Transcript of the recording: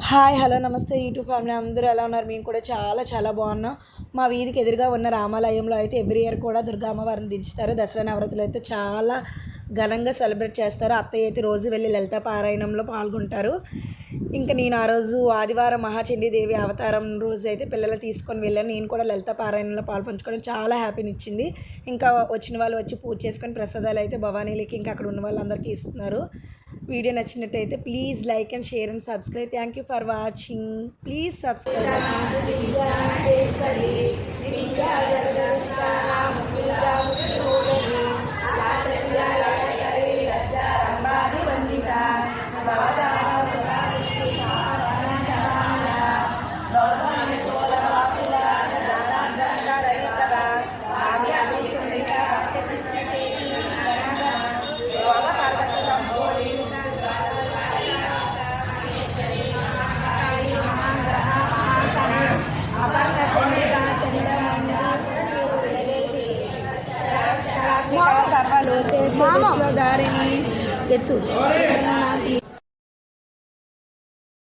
Hi hello నమస్తే YouTube family అందరూ ఎలా ఉన్నారు? మేము కూడా చాలా చాలా బాగున్నాం. మా వీధికి ఎదురుగా ఉన్న రామాలయంలో అయితే ఎవ్రీ ఇయర్ కూడా దుర్గా అమ్మవారిని దించుతారు. దసరా నవరాత్రులు అయితే చాలా ఘనంగా సెలబ్రేట్ చేస్తారు. అత్తయ్య అయితే రోజు వెళ్ళి లలిత పారాయణంలో పాల్గొంటారు. ఇంకా నేను ఆ రోజు ఆదివారం మహాచండీదేవి అవతారం రోజు అయితే పిల్లలు తీసుకొని వెళ్ళాను. నేను కూడా లలిత పారాయణంలో పాల్పంచుకోవడం చాలా హ్యాపీని ఇచ్చింది. ఇంకా వచ్చిన వాళ్ళు వచ్చి పూజ చేసుకొని ప్రసాదాలు అయితే భవానీలకి ఇంకా అక్కడ ఉన్న వాళ్ళందరికీ ఇస్తున్నారు. వీడియో నచ్చినట్టయితే please like and share and subscribe. Thank you for watching. Please subscribe. సర్వలోకేశ్వర దారిని ఎత్తు